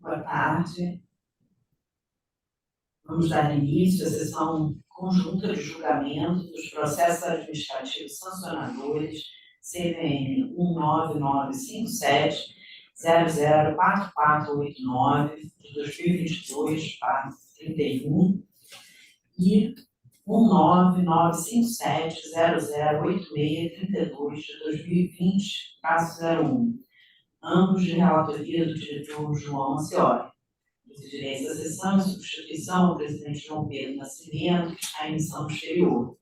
Boa tarde. Vamos dar início à sessão conjunta de julgamento dos processos administrativos sancionadores CVM 19957-004489 de 2022/31 e 19957-008632 de 2020/01, ambos de relatoria do diretor João Ancioli. Presidirei essa sessão em substituição ao presidente João Pedro Nascimento, que está em missão exterior.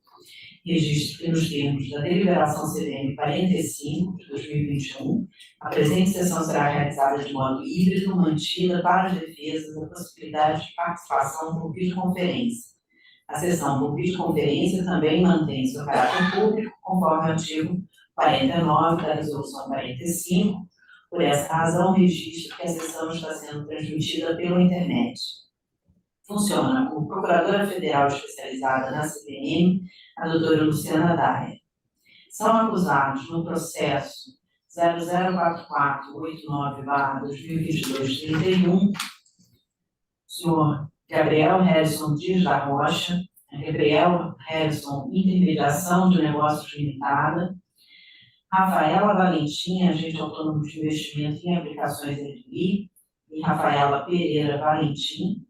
Registro que, nos termos da deliberação CVM 45 de 2021, a presente sessão será realizada de modo híbrido, mantida para a defesa da possibilidade de participação por videoconferência. A sessão por videoconferência também mantém seu caráter público, conforme o artigo 49 da Resolução 45. Por essa razão, registro que a sessão está sendo transmitida pela internet. Funciona como Procuradora Federal Especializada na CVM, a doutora Luciana Daia. São acusados no processo 004489/2022-31, o senhor Gabriel Harrison Dias da Rocha, Gabriel Harrison Intermediação de Negócios Limitada, Rafaela Valentim, agente autônomo de investimento em aplicações EDI, e Rafaela Pereira Valentim,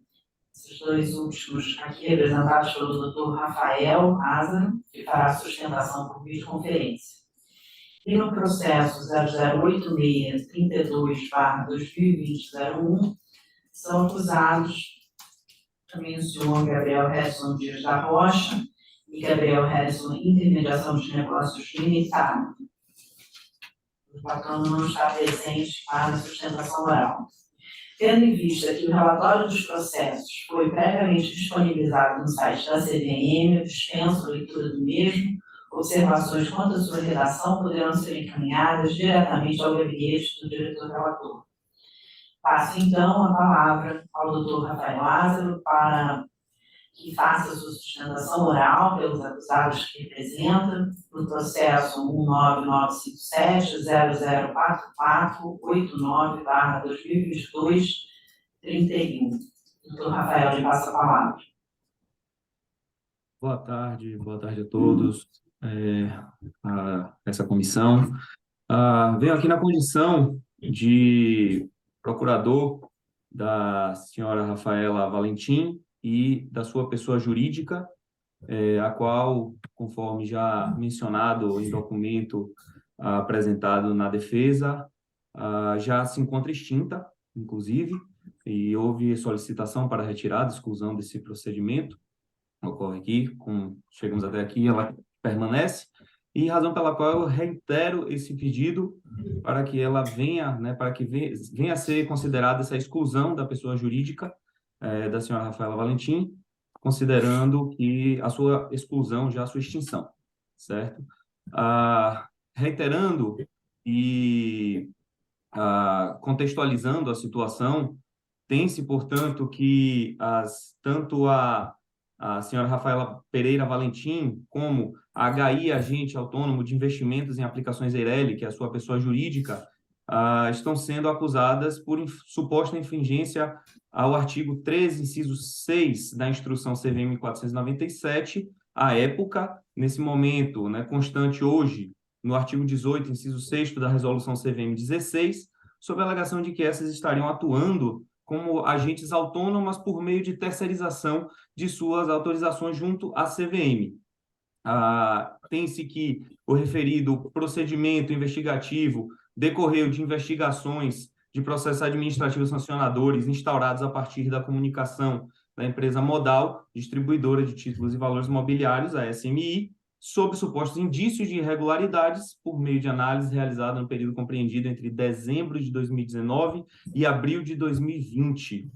esses dois últimos aqui representados pelo Dr. Rafael Ázaro, que fará a sustentação por videoconferência. E no processo 008632/2020-01, são acusados também o senhor Gabriel Harrison Dias da Rocha e Gabriel Harrison Intermediação de Negócios Limitada. O patrono não está presente para a sustentação oral. Tendo em vista que o relatório dos processos foi previamente disponibilizado no site da CVM, eu dispenso a leitura do mesmo, observações quanto à sua redação poderão ser encaminhadas diretamente ao gabinete do diretor relator. Passo, então, a palavra ao Dr. Rafael Ázaro para que faça a sua sustentação oral pelos acusados que representa no processo 19957-004489/2022-31. Doutor Rafael, lhe passo a palavra. Boa tarde a todos, a essa comissão. Venho aqui na condição de procurador da senhora Rafaela Valentim e da sua pessoa jurídica, a qual, conforme já mencionado em documento apresentado na defesa, já se encontra extinta, inclusive, e houve solicitação para retirada, exclusão desse procedimento. Ocorre aqui, chegamos até aqui, ela permanece, e razão pela qual eu reitero esse pedido para que ela venha, para que venha a ser considerada essa exclusão da pessoa jurídica da senhora Rafaela Valentim, considerando que a sua exclusão já a sua extinção, certo? Reiterando e contextualizando a situação, tem-se, portanto, que tanto a senhora Rafaela Pereira Valentim, como a HI, agente autônomo de investimentos em aplicações Eireli, que é a sua pessoa jurídica, estão sendo acusadas por suposta infringência ao artigo 13, inciso 6 da instrução CVM 497, à época, nesse momento, constante hoje, no artigo 18, inciso 6 da resolução CVM 16, sob a alegação de que essas estariam atuando como agentes autônomas por meio de terceirização de suas autorizações junto à CVM. Tem-se que o referido procedimento investigativo decorreu de investigações de processos administrativos sancionadores instaurados a partir da comunicação da empresa Modal, distribuidora de títulos e valores mobiliários, a SMI, sob supostos indícios de irregularidades por meio de análise realizada no período compreendido entre dezembro de 2019 e abril de 2020.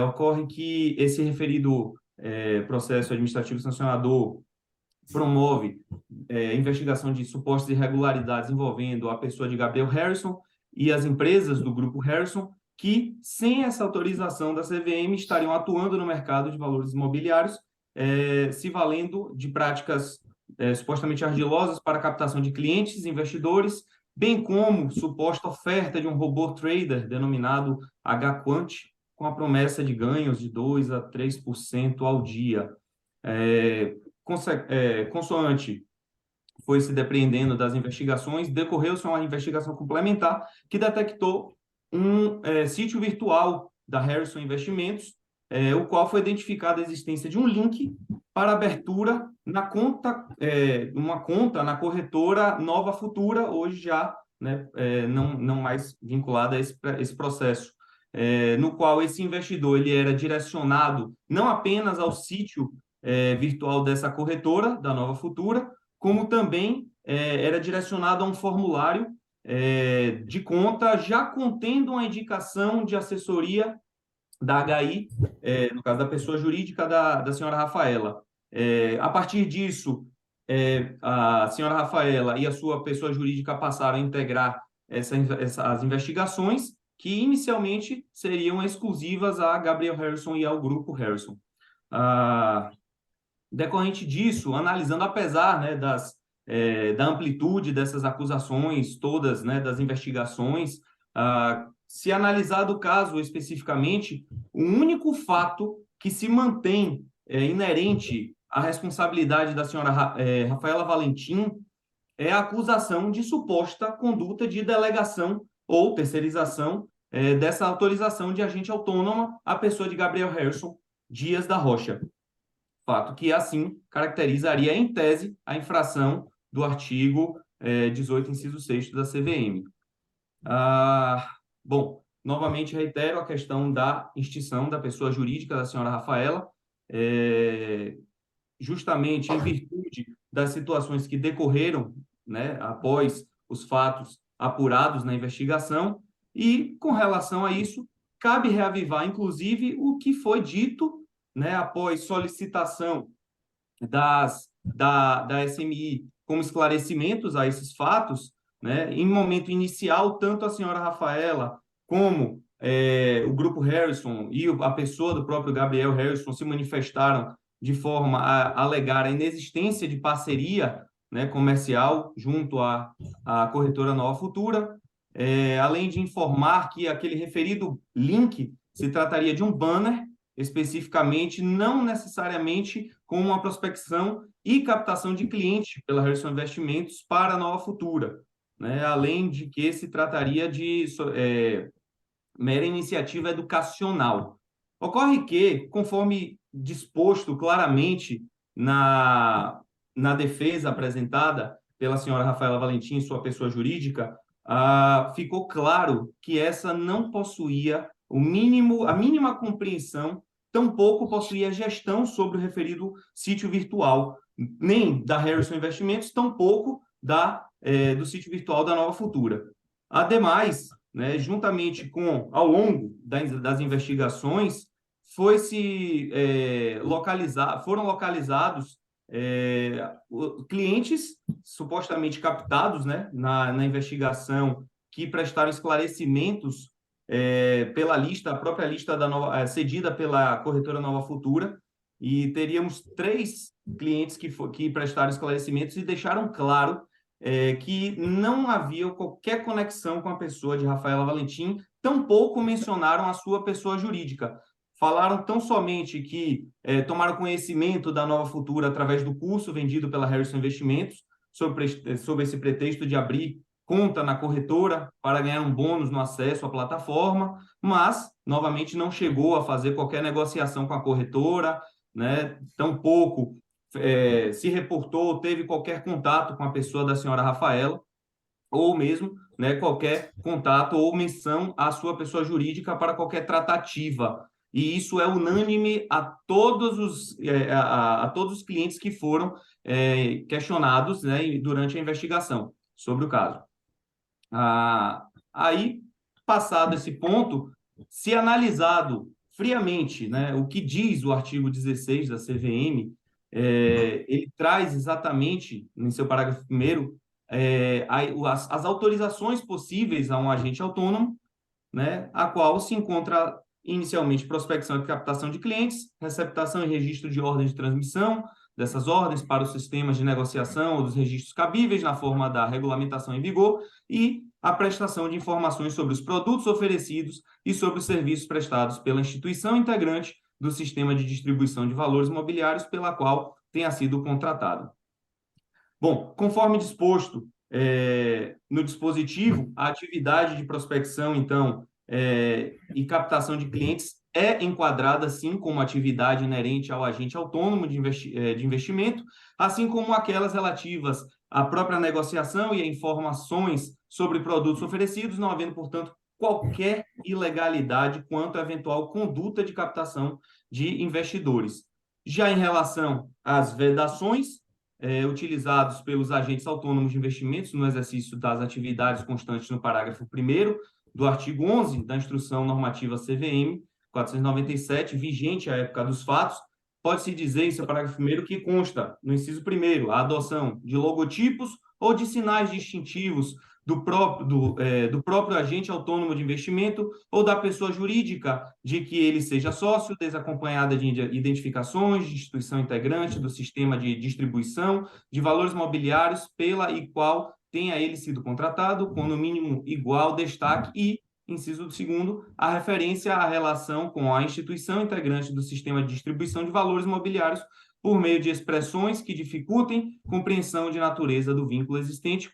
Ocorre que esse referido processo administrativo sancionador promove investigação de supostas irregularidades envolvendo a pessoa de Gabriel Harrison e as empresas do Grupo Harrison, que, sem essa autorização da CVM, estariam atuando no mercado de valores imobiliários, se valendo de práticas supostamente ardilosas para a captação de clientes, investidores, bem como suposta oferta de um robô trader denominado HQuant, com a promessa de ganhos de 2 a 3% ao dia. Consoante foi se depreendendo das investigações, decorreu-se uma investigação complementar que detectou um sítio virtual da Harrison Investimentos, o qual foi identificada a existência de um link para abertura na conta, uma conta na corretora Nova Futura, hoje já, né, não mais vinculada a esse processo, no qual esse investidor ele era direcionado não apenas ao sítio virtual dessa corretora, da Nova Futura, como também era direcionado a um formulário de conta já contendo uma indicação de assessoria da HI, no caso da pessoa jurídica da senhora Rafaela. A partir disso, a senhora Rafaela e a sua pessoa jurídica passaram a integrar as investigações, que inicialmente seriam exclusivas a Gabriel Harrison e ao Grupo Harrison. Decorrente disso, analisando, apesar, né, da amplitude dessas acusações todas, né, das investigações, se analisado o caso especificamente, o único fato que se mantém inerente à responsabilidade da senhora Rafaela Valentim é a acusação de suposta conduta de delegação ou terceirização dessa autorização de agente autônoma à pessoa de Gabriel Harrison Dias da Rocha. Fato que, assim, caracterizaria em tese a infração do artigo 18, inciso 6 da CVM. Bom, novamente reitero a questão da extinção da pessoa jurídica da senhora Rafaela, justamente em virtude das situações que decorreram, né, após os fatos apurados na investigação, e com relação a isso, cabe reavivar, inclusive, o que foi dito, né, após solicitação da SMI como esclarecimentos a esses fatos, né, em momento inicial, tanto a senhora Rafaela como o Grupo Harrison e a pessoa do próprio Gabriel Harrison se manifestaram de forma a alegar a inexistência de parceria, né, comercial junto à corretora Nova Futura, além de informar que aquele referido link se trataria de um banner, especificamente, não necessariamente com uma prospecção e captação de cliente pela Harrison Investimentos para a Nova Futura, né? Além de que se trataria de mera iniciativa educacional. Ocorre que, conforme disposto claramente na defesa apresentada pela senhora Rafaela Valentim, sua pessoa jurídica, ficou claro que essa não possuía a mínima compreensão, tampouco possuía gestão sobre o referido sítio virtual, nem da Harrison Investimentos, tampouco do sítio virtual da Nova Futura. Ademais, né, juntamente ao longo das investigações, foram localizados clientes supostamente captados, né, na investigação, que prestaram esclarecimentos pela lista, a própria lista cedida pela corretora Nova Futura, e teríamos 3 clientes que prestaram esclarecimentos e deixaram claro que não havia qualquer conexão com a pessoa de Rafaela Valentim, tampouco mencionaram a sua pessoa jurídica. Falaram tão somente que tomaram conhecimento da Nova Futura através do curso vendido pela Harrison Investimentos, sob esse pretexto de abrir conta na corretora para ganhar um bônus no acesso à plataforma, mas, novamente, não chegou a fazer qualquer negociação com a corretora, né? Tampouco se reportou, teve qualquer contato com a pessoa da senhora Rafaela, ou mesmo, né, qualquer contato ou menção à sua pessoa jurídica para qualquer tratativa. E isso é unânime a todos os clientes que foram questionados, né, durante a investigação sobre o caso. Aí, passado esse ponto, se analisado friamente, né, o que diz o artigo 16 da CVM, ele traz exatamente, em seu parágrafo 1º, as autorizações possíveis a um agente autônomo, né, a qual se encontra inicialmente prospecção e captação de clientes, receptação e registro de ordem de transmissão, dessas ordens para os sistemas de negociação ou dos registros cabíveis na forma da regulamentação em vigor e a prestação de informações sobre os produtos oferecidos e sobre os serviços prestados pela instituição integrante do sistema de distribuição de valores imobiliários pela qual tenha sido contratado. Bom, conforme disposto no dispositivo, a atividade de prospecção, então, e captação de clientes é enquadrada, sim, como atividade inerente ao agente autônomo de investimento, assim como aquelas relativas à própria negociação e a informações sobre produtos oferecidos, não havendo, portanto, qualquer ilegalidade quanto à eventual conduta de captação de investidores. Já em relação às vedações, utilizados pelos agentes autônomos de investimentos no exercício das atividades constantes no parágrafo 1º do artigo 11 da Instrução Normativa CVM 497, vigente à época dos fatos, pode-se dizer, em seu parágrafo 1º, que consta, no inciso 1º, a adoção de logotipos ou de sinais distintivos do próprio agente autônomo de investimento ou da pessoa jurídica de que ele seja sócio, desacompanhada de identificações de instituição integrante do sistema de distribuição de valores mobiliários pela e qual tenha ele sido contratado, com no mínimo igual destaque e, inciso 2º, a referência à relação com a instituição integrante do sistema de distribuição de valores mobiliários por meio de expressões que dificultem compreensão de natureza do vínculo existente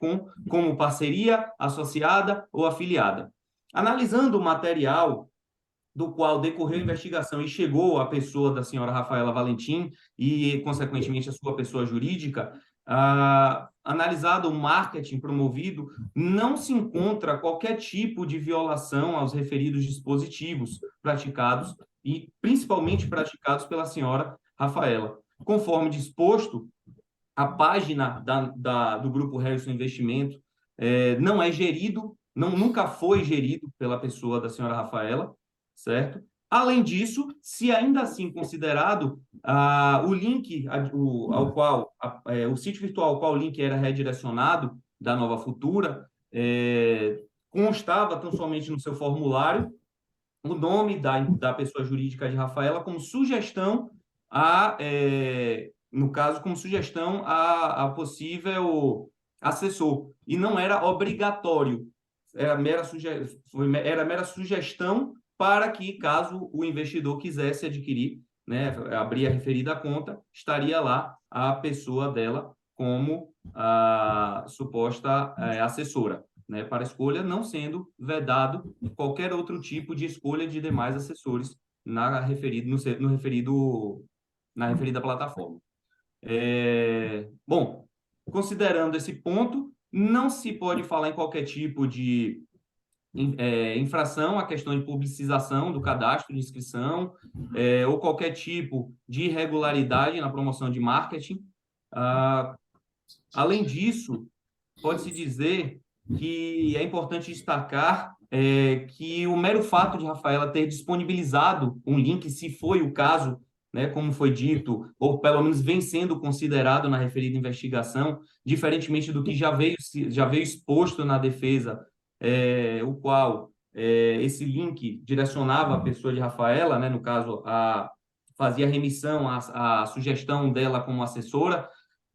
como parceria, associada ou afiliada. Analisando o material do qual decorreu a investigação e chegou à pessoa da senhora Rafaela Valentim e, consequentemente, a sua pessoa jurídica, analisado o marketing promovido, não se encontra qualquer tipo de violação aos referidos dispositivos praticados e, principalmente, praticados pela senhora Rafaela. Conforme disposto, a página do Grupo Harrison Investimento não é gerido, nunca foi gerido pela pessoa da senhora Rafaela, certo? Além disso, se ainda assim considerado o link ao qual, o sítio virtual ao qual o link era redirecionado da Nova Futura, constava tão somente no seu formulário o nome da pessoa jurídica de Rafaela como sugestão no caso, como sugestão a possível assessor, e não era obrigatório, era mera sugestão para que, caso o investidor quisesse adquirir, né, abrir a referida conta, estaria lá a pessoa dela como a suposta assessora, né, para escolha, não sendo vedado qualquer outro tipo de escolha de demais assessores na referida plataforma. Bom, considerando esse ponto, não se pode falar em qualquer tipo de infração à questão de publicização do cadastro de inscrição ou qualquer tipo de irregularidade na promoção de marketing. Além disso, pode-se dizer que é importante destacar que o mero fato de Rafaela ter disponibilizado um link, se foi o caso, né, como foi dito, ou pelo menos vem sendo considerado na referida investigação, diferentemente do que já veio exposto na defesa, o qual esse link direcionava a pessoa de Rafaela, né, no caso, fazia remissão à sugestão dela como assessora.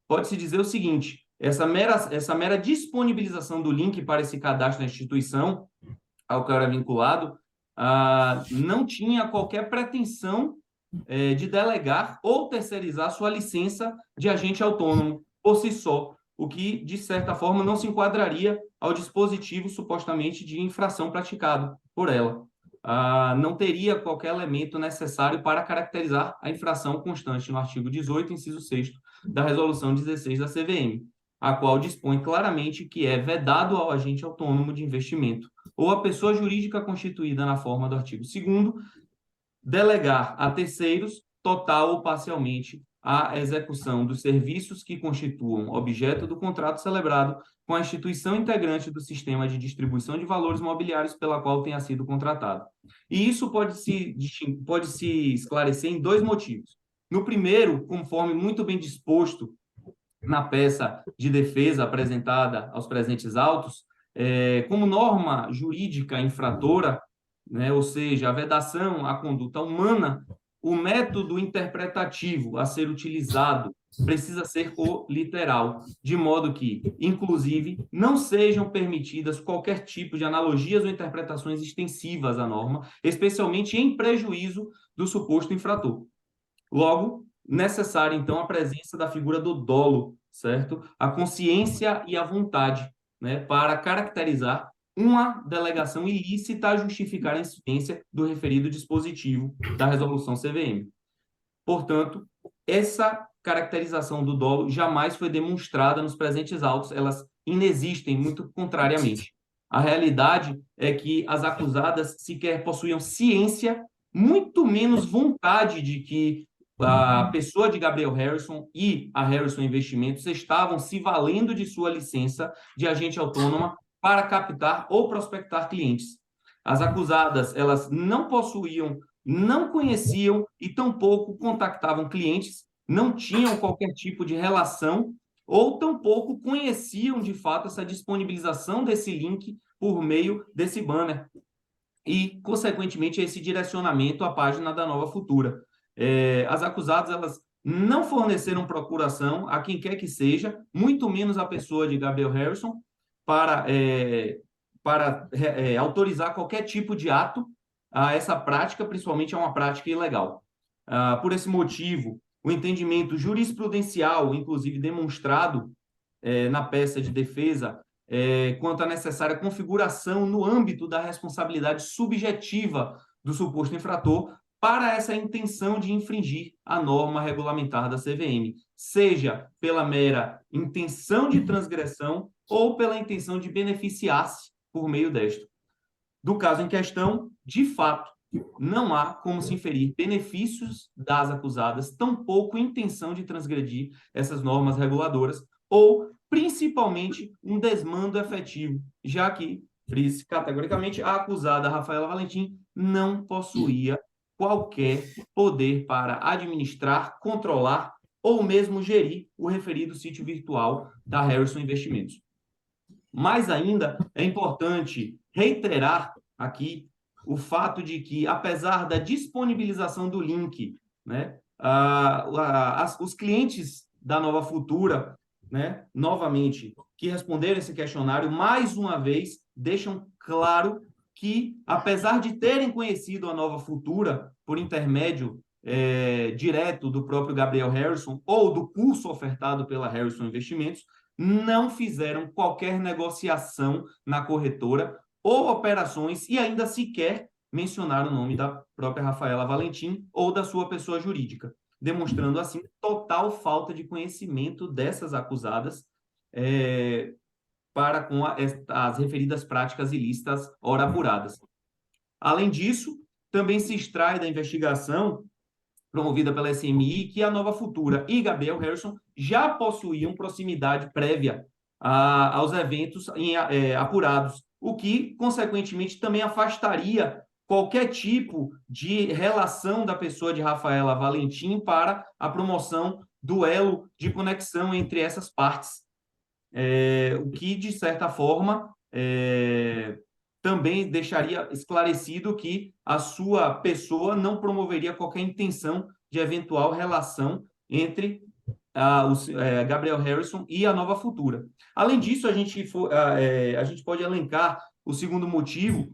Pode-se dizer o seguinte: essa mera disponibilização do link para esse cadastro na instituição ao qual era vinculado não tinha qualquer pretensão de delegar ou terceirizar sua licença de agente autônomo por si só, o que, de certa forma, não se enquadraria ao dispositivo supostamente de infração praticado por ela. Não teria qualquer elemento necessário para caracterizar a infração constante no artigo 18, inciso 6º, da Resolução 16 da CVM, a qual dispõe claramente que é vedado ao agente autônomo de investimento ou a pessoa jurídica constituída na forma do artigo 2º delegar a terceiros, total ou parcialmente, a execução dos serviços que constituam objeto do contrato celebrado com a instituição integrante do sistema de distribuição de valores mobiliários pela qual tenha sido contratado. E isso pode se esclarecer em dois motivos. No primeiro, conforme muito bem disposto na peça de defesa apresentada aos presentes autos, como norma jurídica infratora, né, ou seja, a vedação à conduta humana, o método interpretativo a ser utilizado precisa ser o literal, de modo que, inclusive, não sejam permitidas qualquer tipo de analogias ou interpretações extensivas à norma, especialmente em prejuízo do suposto infrator. Logo, necessária, então, a presença da figura do dolo, certo? A consciência e a vontade, né, para caracterizar uma delegação ilícita a justificar a incidência do referido dispositivo da resolução CVM. Portanto, essa caracterização do dolo jamais foi demonstrada nos presentes autos, elas inexistem, muito contrariamente. A realidade é que as acusadas sequer possuíam ciência, muito menos vontade de que a pessoa de Gabriel Harrison e a Harrison Investimentos estavam se valendo de sua licença de agente autônoma para captar ou prospectar clientes. As acusadas, elas não possuíam, não conheciam e tampouco contactavam clientes, não tinham qualquer tipo de relação ou tampouco conheciam de fato essa disponibilização desse link por meio desse banner e, consequentemente, esse direcionamento à página da Nova Futura. As acusadas, elas não forneceram procuração a quem quer que seja, muito menos a pessoa de Gabriel Harrison, para autorizar qualquer tipo de ato a essa prática, principalmente a uma prática ilegal. Por esse motivo, o entendimento jurisprudencial, inclusive demonstrado na peça de defesa, quanto à necessária configuração no âmbito da responsabilidade subjetiva do suposto infrator para essa intenção de infringir a norma regulamentar da CVM, seja pela mera intenção de transgressão ou pela intenção de beneficiar-se por meio desta. Do caso em questão, de fato, não há como se inferir benefícios das acusadas, tampouco intenção de transgredir essas normas reguladoras, ou, principalmente, um desmando efetivo, já que, frise categoricamente, a acusada Rafaela Valentim não possuía qualquer poder para administrar, controlar ou mesmo gerir o referido sítio virtual da Harrison Investimentos. Mais ainda, é importante reiterar aqui o fato de que, apesar da disponibilização do link, né, os clientes da Nova Futura, né, novamente, que responderam esse questionário, mais uma vez, deixam claro que, apesar de terem conhecido a Nova Futura por intermédio direto do próprio Gabriel Harrison ou do curso ofertado pela Harrison Investimentos, não fizeram qualquer negociação na corretora ou operações e ainda sequer mencionaram o nome da própria Rafaela Valentim ou da sua pessoa jurídica, demonstrando assim total falta de conhecimento dessas acusadas para com as referidas práticas ilícitas ora apuradas. Além disso, também se extrai da investigação promovida pela SMI, que a Nova Futura e Gabriel Harrison já possuíam proximidade prévia aos eventos apurados, o que, consequentemente, também afastaria qualquer tipo de relação da pessoa de Rafaela Valentim para a promoção do elo de conexão entre essas partes, o que, de certa forma, também deixaria esclarecido que a sua pessoa não promoveria qualquer intenção de eventual relação entre Gabriel Harrison e a Nova Futura. Além disso, a gente pode elencar o segundo motivo,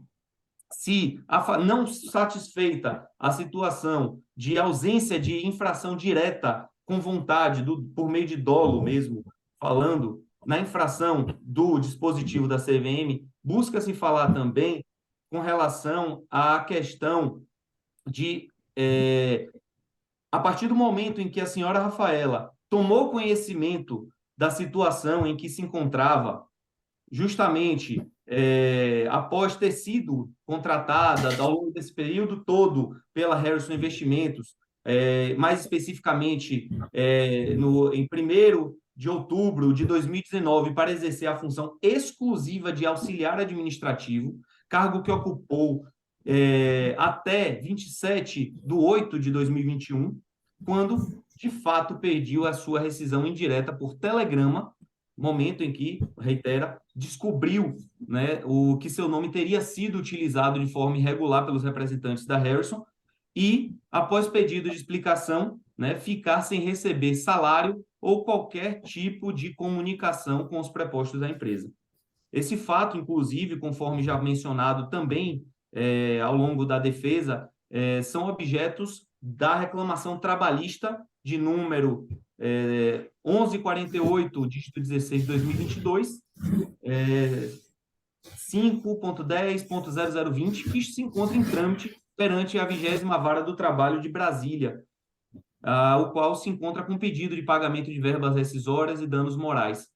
se não satisfeita a situação de ausência de infração direta com vontade, por meio de dolo mesmo, falando, na infração do dispositivo da CVM, busca-se falar também com relação à questão de, a partir do momento em que a senhora Rafaela tomou conhecimento da situação em que se encontrava, justamente após ter sido contratada ao longo desse período todo pela Harrison Investimentos, mais especificamente em 1º de outubro de 2019, para exercer a função exclusiva de auxiliar administrativo, cargo que ocupou até 27/8/2021, quando, de fato, pediu a sua rescisão indireta por telegrama, momento em que, reitera, descobriu, né, que seu nome teria sido utilizado de forma irregular pelos representantes da Harrison e, após pedido de explicação, né, ficar sem receber salário ou qualquer tipo de comunicação com os prepostos da empresa. Esse fato, inclusive, conforme já mencionado também ao longo da defesa, são objetos da reclamação trabalhista de número 1148, dígito 16 de 2022, 5.10.0020, que se encontra em trâmite perante a 20ª Vara do Trabalho de Brasília, o qual se encontra com pedido de pagamento de verbas rescisórias e danos morais.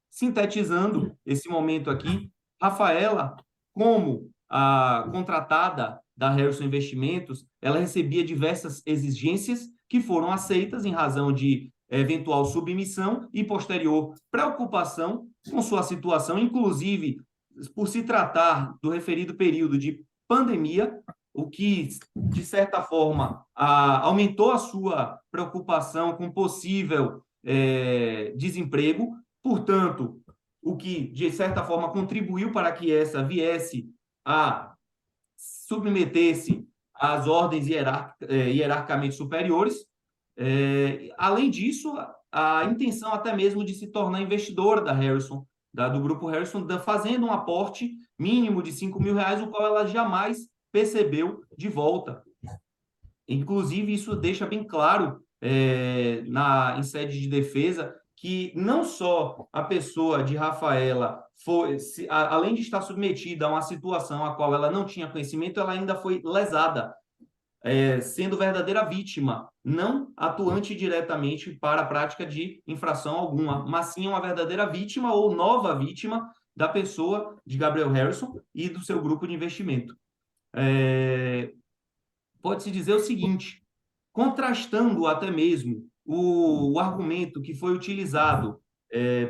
Sintetizando esse momento aqui, Rafaela, como a contratada da Harrison Investimentos, ela recebia diversas exigências que foram aceitas em razão de eventual submissão e posterior preocupação com sua situação, inclusive por se tratar do referido período de pandemia, o que, de certa forma, aumentou a sua preocupação com possível desemprego. Portanto, o que, de certa forma, contribuiu para que essa viesse a submeter-se às ordens hierarquicamente superiores. Além disso, a intenção até mesmo de se tornar investidora da Harrison, do Grupo Harrison, fazendo um aporte mínimo de R$5.000, o qual ela jamais percebeu de volta. Inclusive, isso deixa bem claro em sede de defesa que não só a pessoa de Rafaela foi, além de estar submetida a uma situação a qual ela não tinha conhecimento, ela ainda foi lesada, sendo verdadeira vítima, não atuante diretamente para a prática de infração alguma, mas sim uma verdadeira vítima ou nova vítima da pessoa de Gabriel Harrison e do seu grupo de investimento. Pode-se dizer o seguinte, contrastando até mesmo o argumento que foi utilizado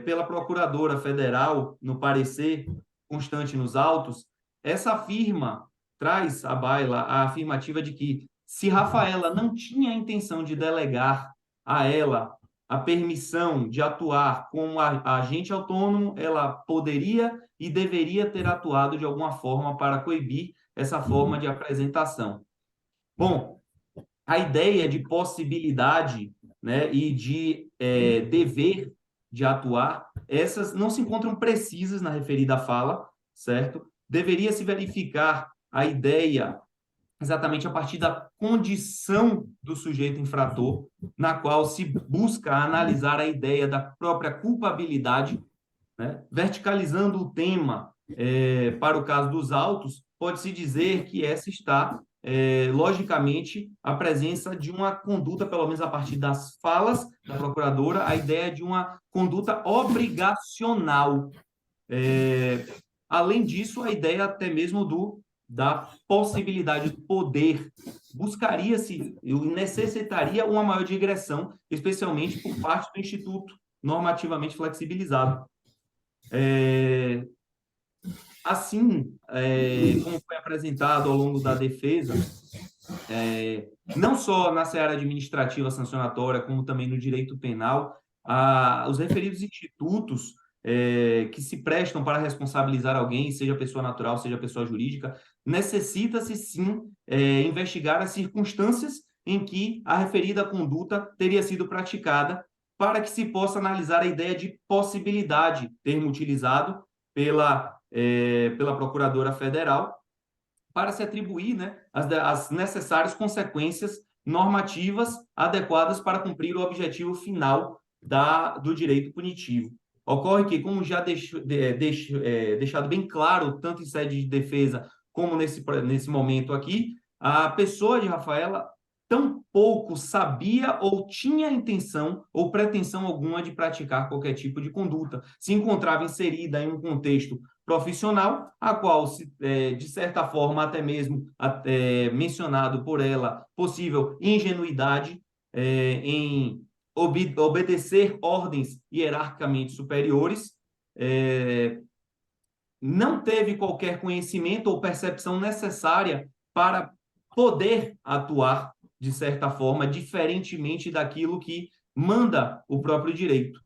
pela Procuradora Federal no parecer constante nos autos, essa firma traz à baila a afirmativa de que, se Rafaela não tinha a intenção de delegar a ela a permissão de atuar como agente autônomo, ela poderia e deveria ter atuado de alguma forma para coibir essa forma de apresentação. Bom, a ideia de possibilidade, né, e de dever de atuar, essas não se encontram precisas na referida fala, certo? Deveria se verificar a ideia exatamente a partir da condição do sujeito infrator, na qual se busca analisar a ideia da própria culpabilidade, né? Verticalizando o tema para o caso dos autos, pode-se dizer que essa está logicamente, a presença de uma conduta, pelo menos a partir das falas da procuradora, a ideia de uma conduta obrigacional. Além disso, a ideia até mesmo da possibilidade do poder. Buscaria-se, necessitaria uma maior digressão, especialmente por parte do Instituto normativamente flexibilizado. Assim, como foi apresentado ao longo da defesa, não só na seara administrativa sancionatória, como também no direito penal, os referidos institutos que se prestam para responsabilizar alguém, seja pessoa natural, seja pessoa jurídica, necessita-se sim investigar as circunstâncias em que a referida conduta teria sido praticada, para que se possa analisar a ideia de possibilidade, termo utilizado pela Procuradora Federal, para se atribuir, né, as necessárias consequências normativas adequadas para cumprir o objetivo final do direito punitivo. Ocorre que, como já deixado bem claro, tanto em sede de defesa como nesse momento aqui, a pessoa de Rafaela tampouco sabia ou tinha intenção ou pretensão alguma de praticar qualquer tipo de conduta. Se encontrava inserida em um contexto profissional, a qual, de certa forma, até mesmo mencionado por ela, possível ingenuidade em obedecer ordens hierarquicamente superiores, não teve qualquer conhecimento ou percepção necessária para poder atuar, de certa forma, diferentemente daquilo que manda o próprio direito.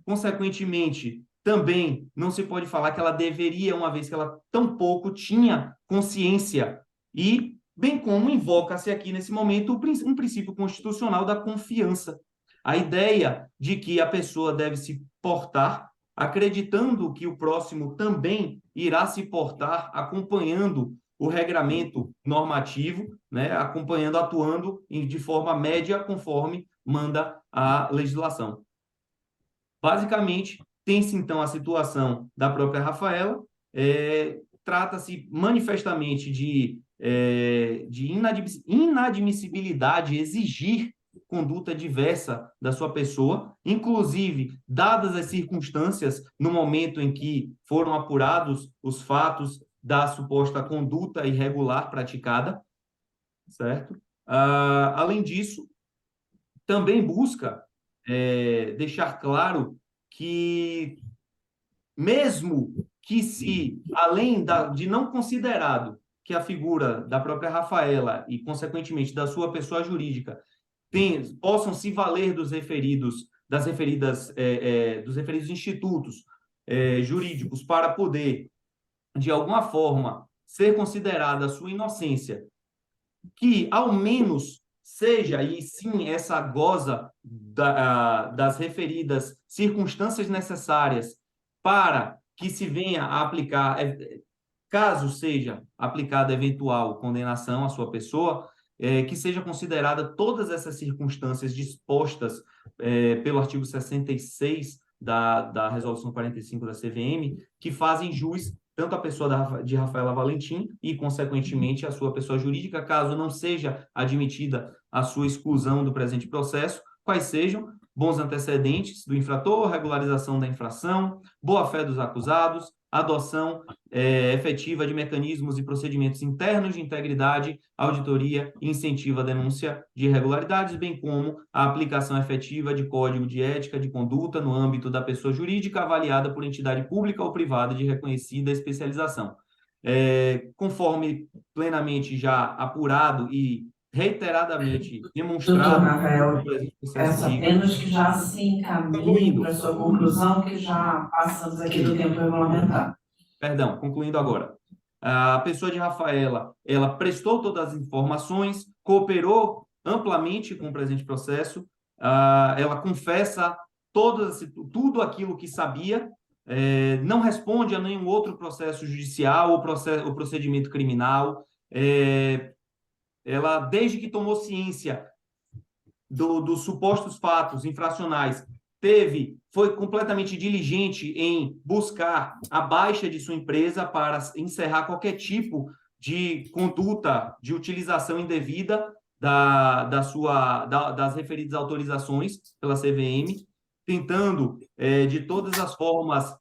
Consequentemente, também não se pode falar que ela deveria, uma vez que ela tampouco tinha consciência e bem como invoca-se aqui nesse momento um princípio constitucional da confiança. A ideia de que a pessoa deve se portar acreditando que o próximo também irá se portar, acompanhando o regramento normativo, né, acompanhando, atuando de forma média, conforme manda a legislação. Basicamente, tem-se, então, a situação da própria Rafaela, trata-se manifestamente de inadmissibilidade exigir conduta diversa da sua pessoa, inclusive, dadas as circunstâncias, no momento em que foram apurados os fatos da suposta conduta irregular praticada, certo? Além disso, também busca deixar claro que, mesmo que se, além de não considerado que a figura da própria Rafaela e, consequentemente, da sua pessoa jurídica possam se valer dos referidos institutos jurídicos para poder, de alguma forma, ser considerada a sua inocência, que, ao menos, seja, e sim, essa goza das referidas circunstâncias necessárias para que se venha a aplicar, caso seja aplicada eventual condenação à sua pessoa, que seja considerada todas essas circunstâncias dispostas pelo artigo 66 da Resolução 45 da CVM, que fazem jus tanto a pessoa de Rafaela Valentim e, consequentemente, a sua pessoa jurídica, caso não seja admitida a sua exclusão do presente processo, quais sejam bons antecedentes do infrator, regularização da infração, boa-fé dos acusados, adoção efetiva de mecanismos e procedimentos internos de integridade, auditoria e incentivo à denúncia de irregularidades, bem como a aplicação efetiva de código de ética de conduta no âmbito da pessoa jurídica avaliada por entidade pública ou privada de reconhecida especialização. Conforme plenamente já apurado e reiteradamente demonstrado... Doutor Rafael, peço apenas que já se encaminhe para a sua conclusão, que já passamos aqui do tempo regulamentar. Perdão, concluindo agora. A pessoa de Rafaela, ela prestou todas as informações, cooperou amplamente com o presente processo, ela confessa tudo aquilo que sabia, não responde a nenhum outro processo judicial ou procedimento criminal. Ela, desde que tomou ciência dos supostos fatos infracionais, foi completamente diligente em buscar a baixa de sua empresa para encerrar qualquer tipo de conduta de utilização indevida das referidas autorizações pela CVM, tentando, de todas as formas,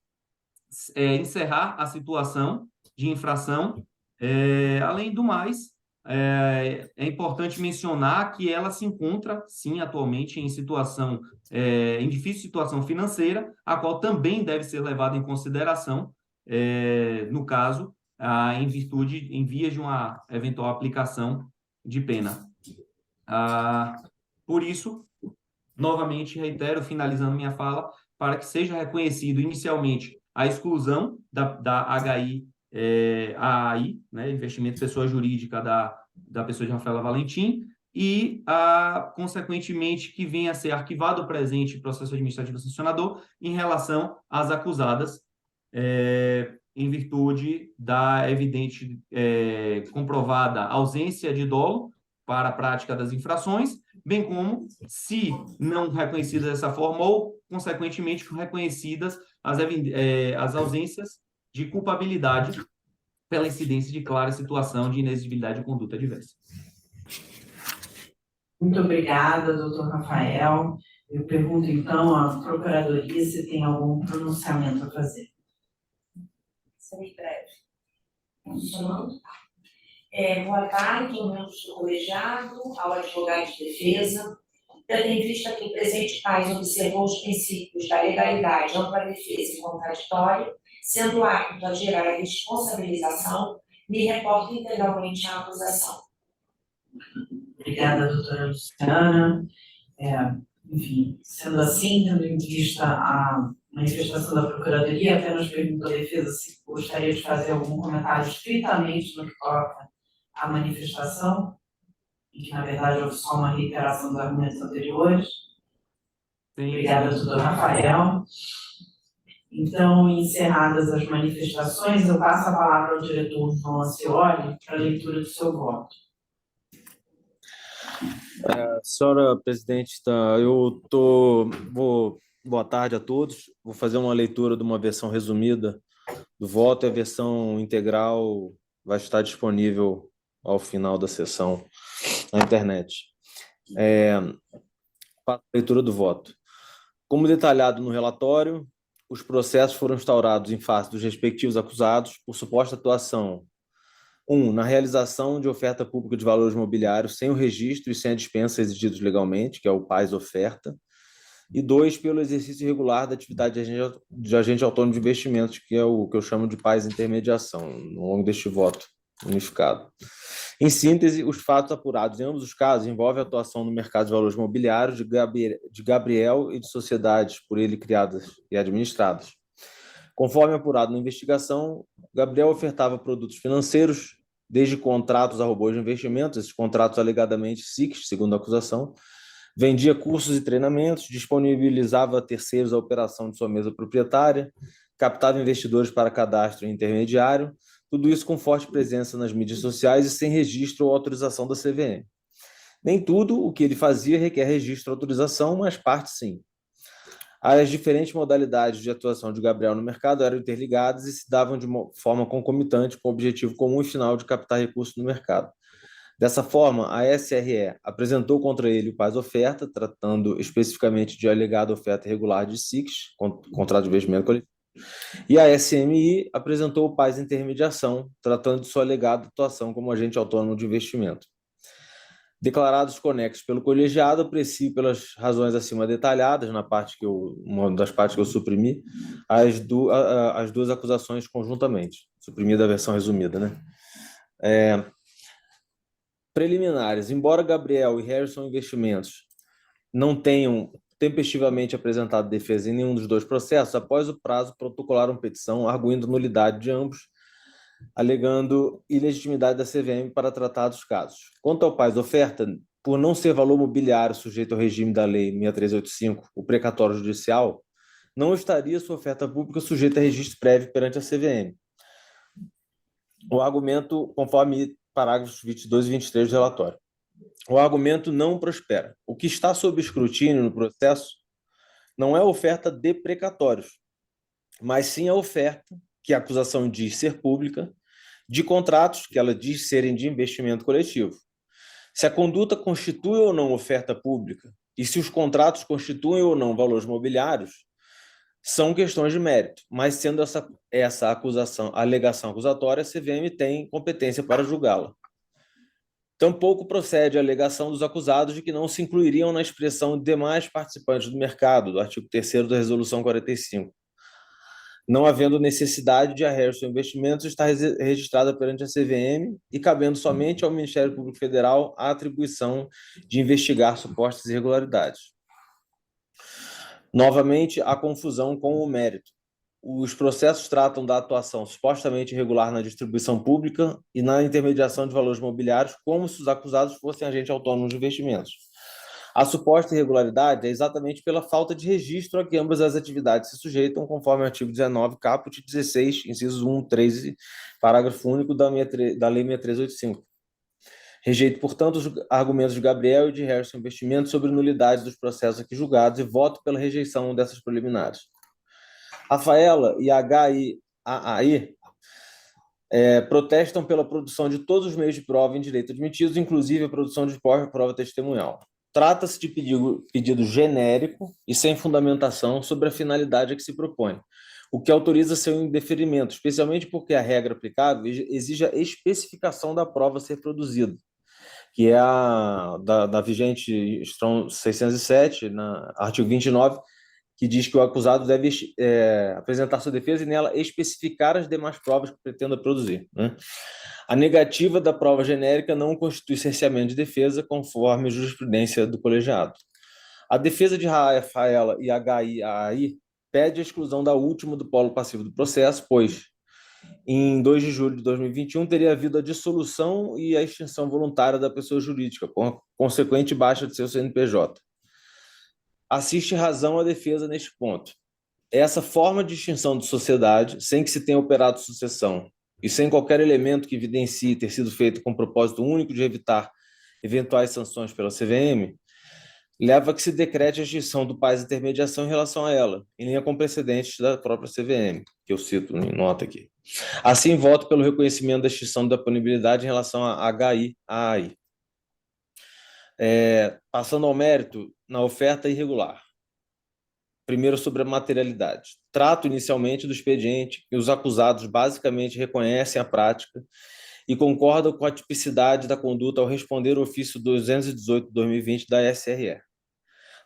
encerrar a situação de infração. Além do mais, é importante mencionar que ela se encontra, sim, atualmente em difícil situação financeira, a qual também deve ser levada em consideração, no caso, em vias de uma eventual aplicação de pena. Por isso, novamente, reitero, finalizando minha fala, para que seja reconhecido inicialmente a exclusão da AAI, né, investimento pessoa jurídica da pessoa de Rafaela Valentim, e, consequentemente, que venha a ser arquivado o presente processo administrativo sancionador em relação às acusadas, em virtude da evidente comprovada ausência de dolo para a prática das infrações, bem como, se não reconhecidas dessa forma, ou, consequentemente, reconhecidas as ausências de culpabilidade pela incidência de clara situação de inexigibilidade de conduta adversa. Muito obrigada, doutor Rafael. Eu pergunto, então, à Procuradoria se tem algum pronunciamento a fazer. Serei breve. Funcionando? Boa tarde, membros do colegiado, ao advogado de defesa. Tendo em vista que o presente país observou os princípios da legalidade, ampla defesa e contraditório, sendo apto a gerar a responsabilização, me reporto integralmente à acusação. Obrigada, doutora Luciana. Enfim, sendo assim, tendo em vista a manifestação da Procuradoria, apenas pergunto à defesa se gostaria de fazer algum comentário estritamente no que toca à manifestação, e que, na verdade, houve só uma reiteração dos argumentos anteriores. Obrigada, doutor Rafael. Então, encerradas as manifestações, eu passo a palavra ao diretor João Acioli para a leitura do seu voto. Senhora presidente, boa tarde a todos. Vou fazer uma leitura de uma versão resumida do voto, e a versão integral vai estar disponível ao final da sessão na internet. Para a leitura do voto. Como detalhado no relatório, os processos foram instaurados em face dos respectivos acusados por suposta atuação: 1. Na realização de oferta pública de valores mobiliários sem o registro e sem a dispensa exigidos legalmente, que é o PAS oferta. E 2. Pelo exercício irregular da atividade de agente autônomo de investimentos, que é o que eu chamo de PAS intermediação, ao longo deste voto unificado. Em síntese, os fatos apurados em ambos os casos envolvem a atuação no mercado de valores mobiliários de Gabriel e de sociedades por ele criadas e administradas. Conforme apurado na investigação, Gabriel ofertava produtos financeiros, desde contratos a robôs de investimentos, esses contratos alegadamente SICs, segundo a acusação, vendia cursos e treinamentos, disponibilizava a terceiros a operação de sua mesa proprietária, captava investidores para cadastro intermediário, tudo isso com forte presença nas mídias sociais e sem registro ou autorização da CVM. Nem tudo o que ele fazia requer registro ou autorização, mas parte sim. As diferentes modalidades de atuação de Gabriel no mercado eram interligadas e se davam de uma forma concomitante com o objetivo comum e final de captar recursos no mercado. Dessa forma, a SRE apresentou contra ele o PAS oferta, tratando especificamente de alegada oferta irregular de SICs, contrato de investimento coletivo, e a SMI apresentou o PAS intermediação, tratando de sua alegada atuação como agente autônomo de investimento. Declarados conexos pelo colegiado, aprecio pelas razões acima detalhadas, uma das partes que eu suprimi, as duas acusações conjuntamente, suprimi da versão resumida, né? Preliminares. Embora Gabriel e Harrison Investimentos não tenham tempestivamente apresentado defesa em nenhum dos dois processos, após o prazo protocolaram petição, arguindo nulidade de ambos, alegando ilegitimidade da CVM para tratar dos casos. Quanto ao PAS oferta, por não ser valor mobiliário sujeito ao regime da Lei 6385, o precatório judicial, não estaria sua oferta pública sujeita a registro prévio perante a CVM. O argumento, conforme parágrafos 22 e 23 do relatório. O argumento não prospera. O que está sob escrutínio no processo não é a oferta de precatórios, mas sim a oferta, que a acusação diz ser pública, de contratos que ela diz serem de investimento coletivo. Se a conduta constitui ou não oferta pública e se os contratos constituem ou não valores mobiliários, são questões de mérito, mas sendo essa acusação, a alegação acusatória, a CVM tem competência para julgá-la. Tampouco procede a alegação dos acusados de que não se incluiriam na expressão de demais participantes do mercado, do artigo 3º da Resolução 45, não havendo necessidade de a Harrison Investimentos estar registrada perante a CVM e cabendo somente ao Ministério Público Federal a atribuição de investigar supostas irregularidades. Novamente, a confusão com o mérito. Os processos tratam da atuação supostamente irregular na distribuição pública e na intermediação de valores mobiliários, como se os acusados fossem agentes autônomos de investimentos. A suposta irregularidade é exatamente pela falta de registro a que ambas as atividades se sujeitam, conforme o artigo 19, caput 16, incisos 1, 3 e parágrafo único da Lei 6385. Rejeito, portanto, os argumentos de Gabriel e de Harrison Investimentos sobre nulidade dos processos aqui julgados e voto pela rejeição dessas preliminares. Rafaela e HIAAI protestam pela produção de todos os meios de prova em direito admitidos, inclusive a produção de prova testemunhal. Trata-se de pedido genérico e sem fundamentação sobre a finalidade a que se propõe, o que autoriza seu indeferimento, especialmente porque a regra aplicável exige a especificação da prova a ser produzida, que é da vigente Strong 607, artigo 29, que diz que o acusado deve apresentar sua defesa e nela especificar as demais provas que pretenda produzir, né? A negativa da prova genérica não constitui cerceamento de defesa, conforme a jurisprudência do colegiado. A defesa de Rafaela e HIAI pede a exclusão da última do polo passivo do processo, pois em 2 de julho de 2021, teria havido a dissolução e a extinção voluntária da pessoa jurídica, com a consequente baixa de seu CNPJ. Assiste razão à defesa neste ponto. Essa forma de extinção de sociedade, sem que se tenha operado sucessão e sem qualquer elemento que evidencie ter sido feito com o propósito único de evitar eventuais sanções pela CVM, leva a que se decrete a extinção do paz intermediação em relação a ela, em linha com precedentes da própria CVM, que eu cito em nota aqui. Assim, voto pelo reconhecimento da extinção da punibilidade em relação a HI-AI. Passando ao mérito, na oferta irregular. Primeiro, sobre a materialidade. Trato inicialmente do expediente e os acusados basicamente reconhecem a prática e concordam com a tipicidade da conduta ao responder o ofício 218/2020 da SRE.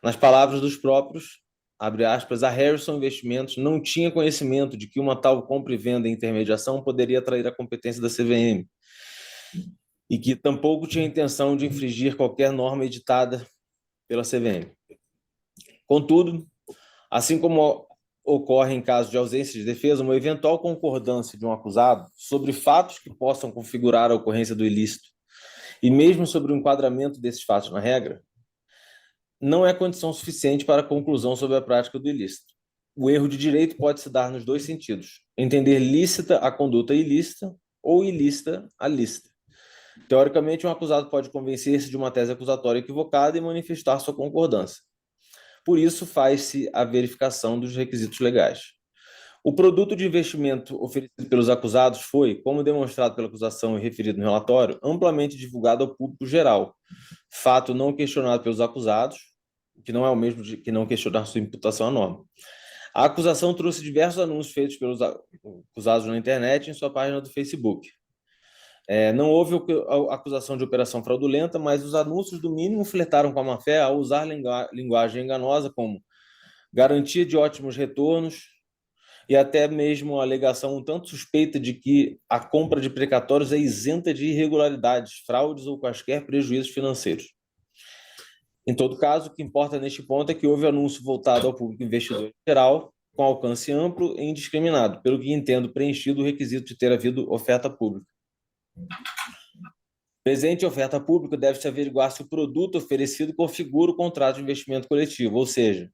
Nas palavras dos próprios, abre aspas, a Harrison Investimentos não tinha conhecimento de que uma tal compra e venda e intermediação poderia atrair a competência da CVM e que tampouco tinha intenção de infringir qualquer norma editada pela CVM. Contudo, assim como ocorre em caso de ausência de defesa, uma eventual concordância de um acusado sobre fatos que possam configurar a ocorrência do ilícito e mesmo sobre o enquadramento desses fatos na regra, não é condição suficiente para a conclusão sobre a prática do ilícito. O erro de direito pode se dar nos dois sentidos: entender lícita a conduta ilícita ou ilícita a lícita. Teoricamente, um acusado pode convencer-se de uma tese acusatória equivocada e manifestar sua concordância. Por isso, faz-se a verificação dos requisitos legais. O produto de investimento oferecido pelos acusados foi, como demonstrado pela acusação e referido no relatório, amplamente divulgado ao público geral, fato não questionado pelos acusados, que não é o mesmo que não questionar sua imputação à norma. A acusação trouxe diversos anúncios feitos pelos acusados na internet em sua página do Facebook. Não houve acusação de operação fraudulenta, mas os anúncios, do mínimo, flertaram com a má-fé ao usar linguagem enganosa como garantia de ótimos retornos e até mesmo a alegação um tanto suspeita de que a compra de precatórios é isenta de irregularidades, fraudes ou quaisquer prejuízos financeiros. Em todo caso, o que importa neste ponto é que houve anúncio voltado ao público investidor em geral, com alcance amplo e indiscriminado, pelo que entendo preenchido o requisito de ter havido oferta pública. Presente oferta pública, deve-se averiguar se o produto oferecido configura o contrato de investimento coletivo, ou seja,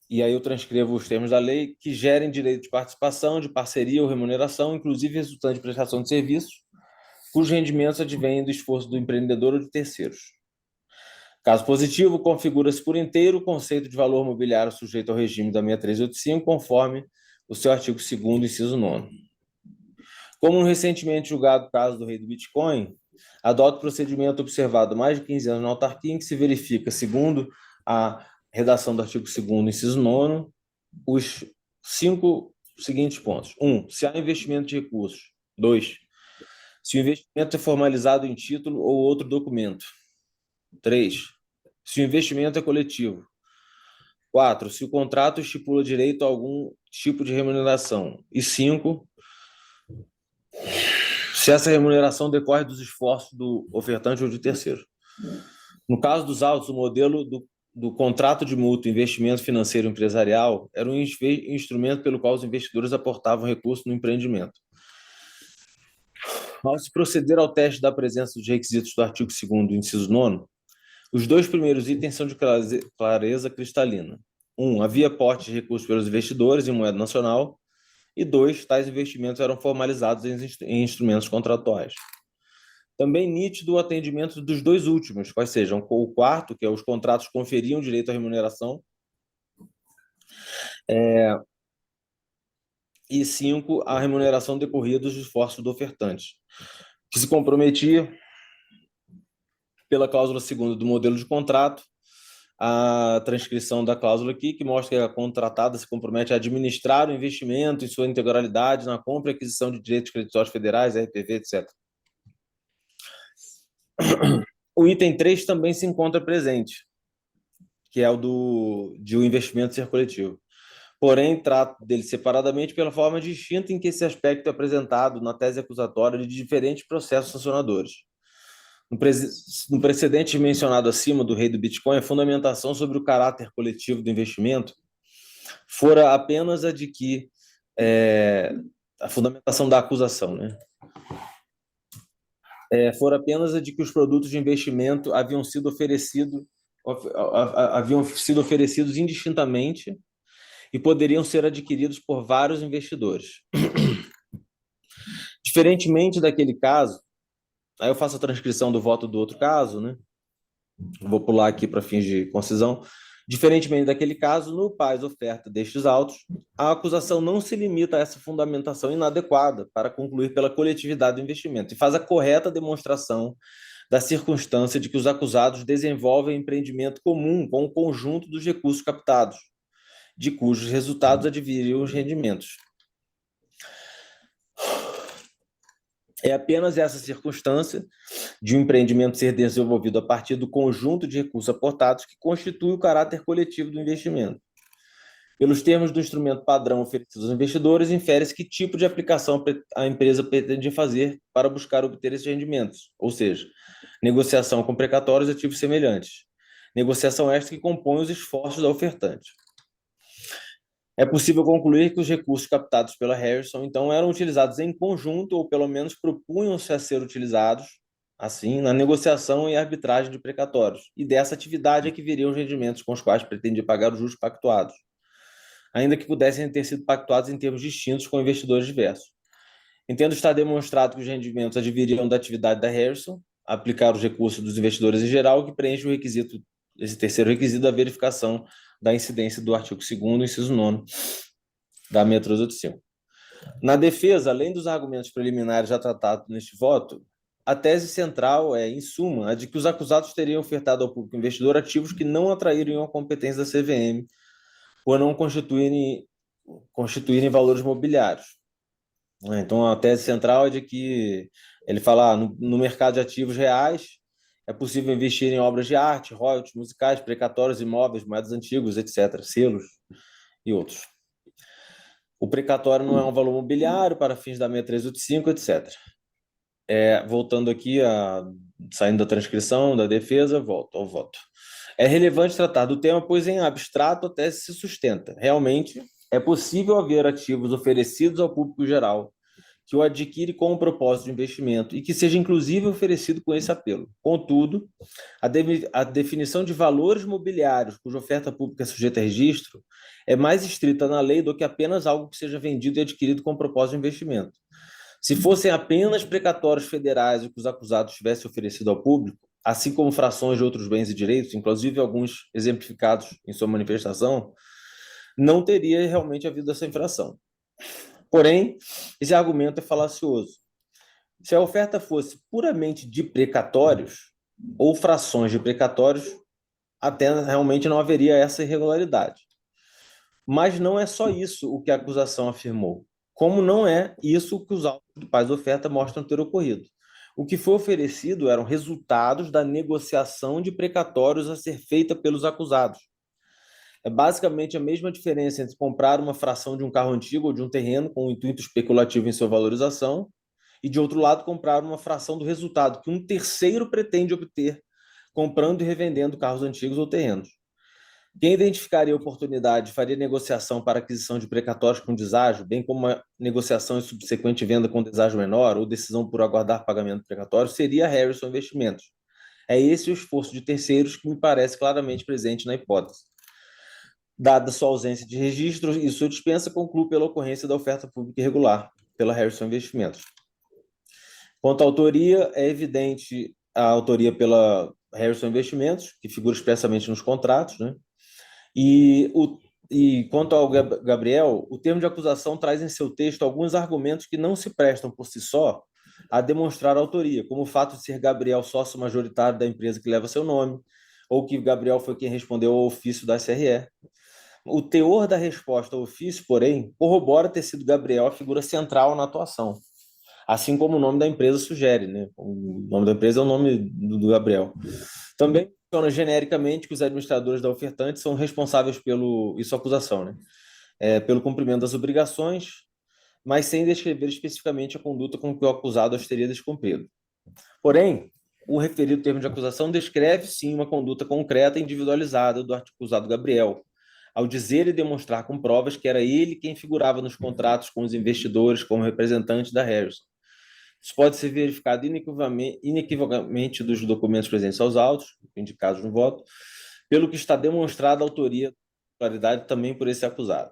e aí eu transcrevo os termos da lei, que gerem direito de participação, de parceria ou remuneração, inclusive resultante de prestação de serviços, cujos rendimentos advêm do esforço do empreendedor ou de terceiros. Caso positivo, configura-se por inteiro o conceito de valor mobiliário sujeito ao regime da 6385, conforme o seu artigo 2º, inciso 9º. Como no recentemente julgado caso do rei do Bitcoin, adoto o procedimento observado há mais de 15 anos na autarquia, em que se verifica, segundo a redação do artigo 2º, inciso 9º, os 5 seguintes pontos. 1. Se há investimento de recursos. 2. Se o investimento é formalizado em título ou outro documento. 3. Se o investimento é coletivo. 4. Se o contrato estipula direito a algum tipo de remuneração. E 5. Se essa remuneração decorre dos esforços do ofertante ou de terceiro. No caso dos autos, o modelo do contrato de mútuo investimento financeiro empresarial era um instrumento pelo qual os investidores aportavam recursos no empreendimento. Ao se proceder ao teste da presença dos requisitos do artigo 2º, inciso 9º, os dois primeiros itens são de clareza cristalina. 1. Havia aporte de recursos pelos investidores em moeda nacional. E 2. Tais investimentos eram formalizados em instrumentos contratuais. Também nítido o atendimento dos dois últimos, quais sejam o quarto, que é os contratos conferiam direito à remuneração, e 5, a remuneração decorria dos esforços do ofertante, que se comprometia pela cláusula 2ª do modelo de contrato, a transcrição da cláusula aqui, que mostra que a contratada se compromete a administrar o investimento em sua integralidade na compra e aquisição de direitos creditórios federais, RPV, etc. O item 3 também se encontra presente, que é o de o investimento ser coletivo. Porém, trato dele separadamente pela forma distinta em que esse aspecto é apresentado na tese acusatória de diferentes processos sancionadores. No precedente mencionado acima do rei do Bitcoin, a fundamentação sobre o caráter coletivo do investimento fora apenas a de que a fundamentação da acusação, né? For apenas a de que os produtos de investimento haviam sido oferecidos indistintamente e poderiam ser adquiridos por vários investidores. Diferentemente daquele caso, aí eu faço a transcrição do voto do outro caso, né? Vou pular aqui para fins de concisão. Diferentemente daquele caso, no paz-oferta destes autos, a acusação não se limita a essa fundamentação inadequada para concluir pela coletividade do investimento e faz a correta demonstração da circunstância de que os acusados desenvolvem empreendimento comum com o conjunto dos recursos captados, de cujos resultados adviriam os rendimentos. É apenas essa circunstância de um empreendimento ser desenvolvido a partir do conjunto de recursos aportados que constitui o caráter coletivo do investimento. Pelos termos do instrumento padrão oferecido aos investidores, infere-se que tipo de aplicação a empresa pretende fazer para buscar obter esses rendimentos, ou seja, negociação com precatórios e ativos semelhantes. Negociação esta que compõe os esforços da ofertante. É possível concluir que os recursos captados pela Harrison, então, eram utilizados em conjunto, ou pelo menos propunham-se a ser utilizados, assim, na negociação e arbitragem de precatórios. E dessa atividade é que viriam os rendimentos com os quais pretendia pagar os juros pactuados, ainda que pudessem ter sido pactuados em termos distintos com investidores diversos. Entendo estar demonstrado que os rendimentos adviriam da atividade da Harrison, aplicar os recursos dos investidores em geral, que preenche o requisito, esse terceiro requisito da verificação da incidência do artigo 2º, inciso 9º, da 6385. Na defesa, além dos argumentos preliminares já tratados neste voto, a tese central é, em suma, a de que os acusados teriam ofertado ao público investidor ativos que não atraíram a competência da CVM, por não constituírem valores mobiliários. Então, a tese central é de que ele fala, no mercado de ativos reais, é possível investir em obras de arte, royalties musicais, precatórios, imóveis, moedas antigos, etc., selos e outros. O precatório não é um valor mobiliário para fins da 6385, etc. Voltando aqui, saindo da transcrição, da defesa, volto ao voto. É relevante tratar do tema, pois em abstrato a tese se sustenta. Realmente, é possível haver ativos oferecidos ao público geral que o adquire com o propósito de investimento e que seja inclusive oferecido com esse apelo. Contudo, a definição de valores mobiliários cuja oferta pública é sujeita a registro é mais estrita na lei do que apenas algo que seja vendido e adquirido com o propósito de investimento. Se fossem apenas precatórios federais o que os acusados tivessem oferecido ao público, assim como frações de outros bens e direitos, inclusive alguns exemplificados em sua manifestação, não teria realmente havido essa infração. Porém, esse argumento é falacioso. Se a oferta fosse puramente de precatórios ou frações de precatórios, até realmente não haveria essa irregularidade. Mas não é só isso o que a acusação afirmou, como não é isso que os autos do paz-oferta mostram ter ocorrido. O que foi oferecido eram resultados da negociação de precatórios a ser feita pelos acusados. É basicamente a mesma diferença entre comprar uma fração de um carro antigo ou de um terreno com um intuito especulativo em sua valorização e, de outro lado, comprar uma fração do resultado que um terceiro pretende obter comprando e revendendo carros antigos ou terrenos. Quem identificaria a oportunidade faria negociação para aquisição de precatórios com deságio, bem como uma negociação e subsequente venda com deságio menor ou decisão por aguardar pagamento do precatório, seria a Harrison Investimentos. É esse o esforço de terceiros que me parece claramente presente na hipótese. Dada sua ausência de registro e sua dispensa, concluo pela ocorrência da oferta pública irregular pela Harrison Investimentos. Quanto à autoria, é evidente a autoria pela Harrison Investimentos, que figura expressamente nos contratos, né? E quanto ao Gabriel, o termo de acusação traz em seu texto alguns argumentos que não se prestam por si só a demonstrar a autoria, como o fato de ser Gabriel sócio majoritário da empresa que leva seu nome, ou que Gabriel foi quem respondeu ao ofício da SRE. O teor da resposta ao ofício, porém, corrobora ter sido Gabriel a figura central na atuação, assim como o nome da empresa sugere, né? O nome da empresa é o nome do Gabriel. Também menciona genericamente que os administradores da ofertante são responsáveis pelo, isso é acusação, né? Pelo cumprimento das obrigações, mas sem descrever especificamente a conduta com que o acusado as teria descumprido. Porém, o referido termo de acusação descreve, sim, uma conduta concreta e individualizada do acusado Gabriel, ao dizer e demonstrar com provas que era ele quem figurava nos contratos com os investidores como representante da Harrison. Isso pode ser verificado inequivocamente dos documentos presentes aos autos, indicados no voto, pelo que está demonstrada a autoria da titularidade também por esse acusado.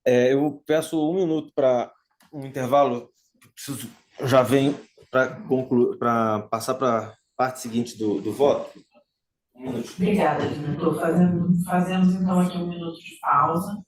Eu peço 1 minuto para um intervalo, já venho para concluir, para passar para a parte seguinte do voto. 1 minuto. Obrigada, diretor. Fazemos então aqui 1 minuto de pausa.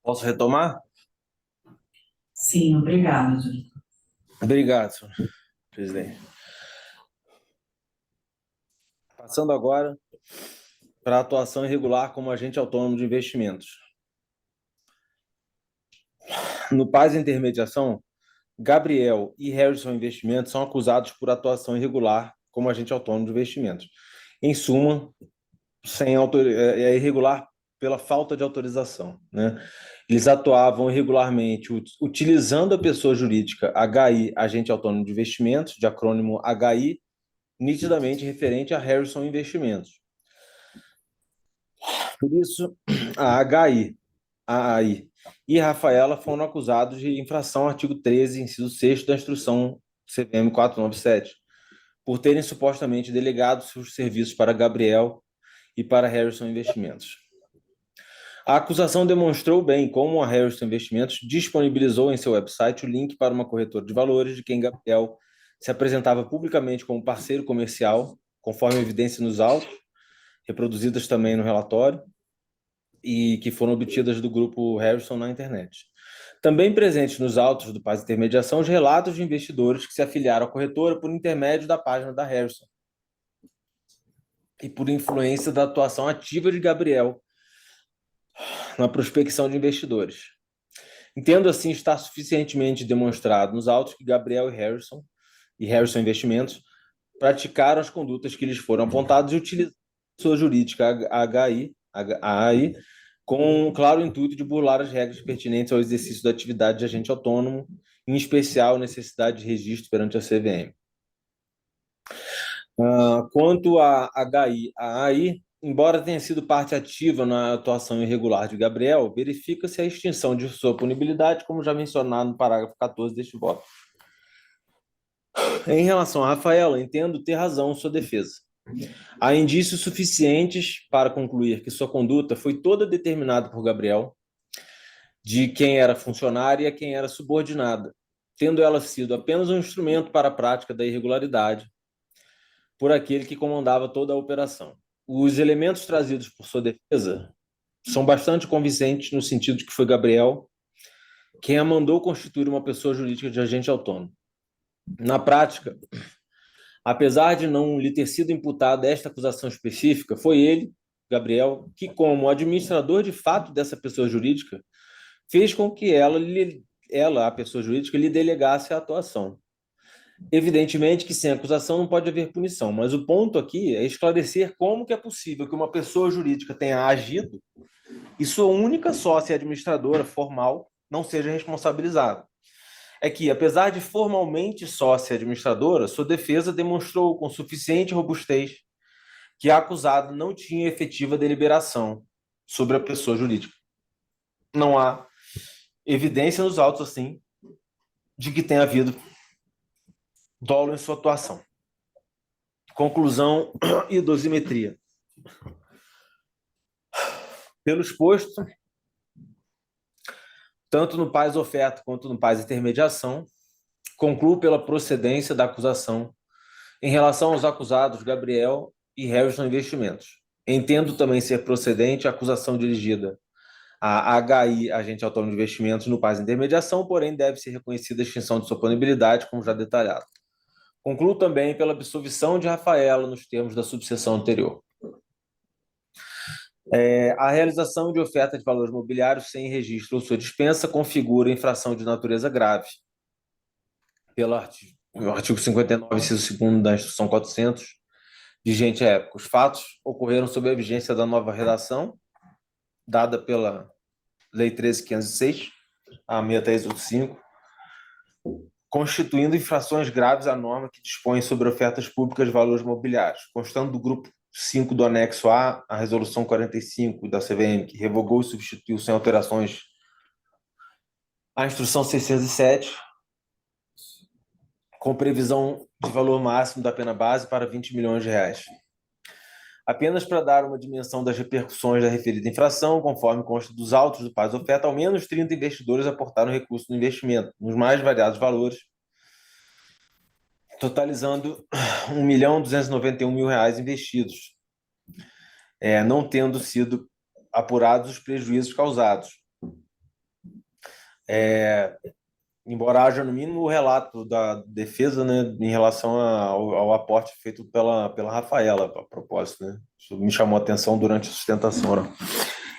Posso retomar? Sim, obrigada, diretor. Obrigado, senhor presidente. Passando agora para a atuação irregular como agente autônomo de investimentos. No Paz Intermediação, Gabriel e Harrison Investimentos são acusados por atuação irregular como agente autônomo de investimentos. Em suma, é irregular pela falta de autorização, né? Eles atuavam irregularmente utilizando a pessoa jurídica HI, Agente Autônomo de Investimentos, de acrônimo HI, nitidamente referente a Harrison Investimentos. Por isso, a HI, a AI e Rafaela foram acusados de infração ao artigo 13, inciso 6 da Instrução CVM 497, por terem supostamente delegado seus serviços para Gabriel e para Harrison Investimentos. A acusação demonstrou bem como a Harrison Investimentos disponibilizou em seu website o link para uma corretora de valores de quem Gabriel se apresentava publicamente como parceiro comercial, conforme evidência nos autos, reproduzidas também no relatório, e que foram obtidas do grupo Harrison na internet. Também presentes nos autos do Paz Intermediação os relatos de investidores que se afiliaram à corretora por intermédio da página da Harrison e por influência da atuação ativa de Gabriel na prospecção de investidores. Entendo assim estar suficientemente demonstrado nos autos que Gabriel e Harrison Investimentos praticaram as condutas que lhes foram apontadas e utilizaram a sua jurídica AI com um claro intuito de burlar as regras pertinentes ao exercício da atividade de agente autônomo, em especial necessidade de registro perante a CVM. Quanto a AI, embora tenha sido parte ativa na atuação irregular de Gabriel, verifica-se a extinção de sua punibilidade, como já mencionado no parágrafo 14 deste voto. Em relação a Rafaela, entendo ter razão em sua defesa. Há indícios suficientes para concluir que sua conduta foi toda determinada por Gabriel, de quem era funcionária e a quem era subordinada, tendo ela sido apenas um instrumento para a prática da irregularidade por aquele que comandava toda a operação. Os elementos trazidos por sua defesa são bastante convincentes no sentido de que foi Gabriel quem a mandou constituir uma pessoa jurídica de agente autônomo. Na prática, apesar de não lhe ter sido imputada esta acusação específica, foi ele, Gabriel, que, como administrador de fato dessa pessoa jurídica, fez com que ela, a pessoa jurídica, lhe delegasse a atuação. Evidentemente que sem acusação não pode haver punição, mas o ponto aqui é esclarecer como que é possível que uma pessoa jurídica tenha agido e sua única sócia administradora formal não seja responsabilizada. É que, apesar de formalmente sócia administradora, sua defesa demonstrou com suficiente robustez que a acusada não tinha efetiva deliberação sobre a pessoa jurídica. Não há evidência nos autos, assim, de que tem havido dolo em sua atuação. Conclusão e dosimetria. Pelo exposto, tanto no paz oferta quanto no paz intermediação, concluo pela procedência da acusação em relação aos acusados Gabriel e Harrison Investimentos. Entendo também ser procedente a acusação dirigida a HI, Agente Autônomo de Investimentos, no paz intermediação, porém deve ser reconhecida a extinção de sua punibilidade, como já detalhado. Concluo também pela absolvição de Rafaela nos termos da subseção anterior. A realização de oferta de valores mobiliários sem registro ou sua dispensa configura infração de natureza grave. Pelo artigo 59, inciso 2º da Instrução 400, vigente à época. Os fatos ocorreram sob a vigência da nova redação, dada pela Lei 13.506, a 6385, constituindo infrações graves à norma que dispõe sobre ofertas públicas de valores mobiliários, constando do grupo 5 do anexo A, a resolução 45 da CVM, que revogou e substituiu sem alterações a instrução 607, com previsão de valor máximo da pena base para 20 milhões de reais. Apenas para dar uma dimensão das repercussões da referida infração, conforme consta dos autos do paz oferta, ao menos 30 investidores aportaram recurso no investimento, nos mais variados valores, totalizando R$ 1.291.000 reais investidos, não tendo sido apurados os prejuízos causados. Embora haja, no mínimo, o relato da defesa, né, em relação ao aporte feito pela Rafaela, a propósito, né? Isso me chamou a atenção durante a sustentação oral.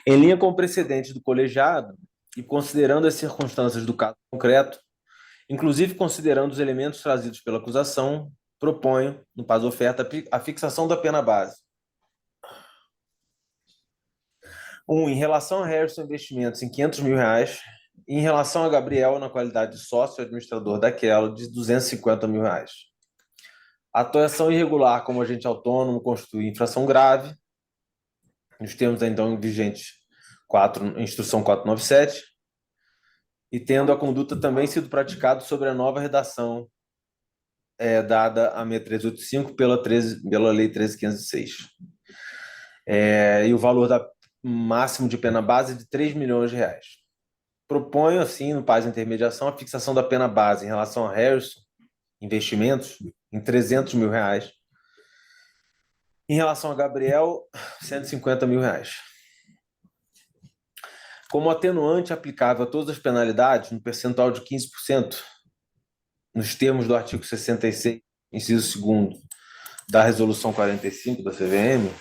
Em linha com o precedente do colegiado, e considerando as circunstâncias do caso concreto, inclusive considerando os elementos trazidos pela acusação, proponho, no paz oferta, a fixação da pena base. Em relação a Harrison Investimentos, em R$ 500.000, e em relação a Gabriel, na qualidade de sócio administrador daquela, de R$ 250.000. A atuação irregular como agente autônomo constitui infração grave, nos termos então vigentes instrução 497, e tendo a conduta também sido praticada sobre a nova redação dada a 6385 pela Lei 13.506. E o valor máximo de pena base de R$ 3 milhões. Proponho, assim, no paz intermediação, a fixação da pena base em relação a Harrison Investimentos em R$ 300.000. Em relação a Gabriel, R$ 150.000. Como atenuante aplicável a todas as penalidades, no percentual de 15%, nos termos do artigo 66, inciso 2º da Resolução 45 da CVM,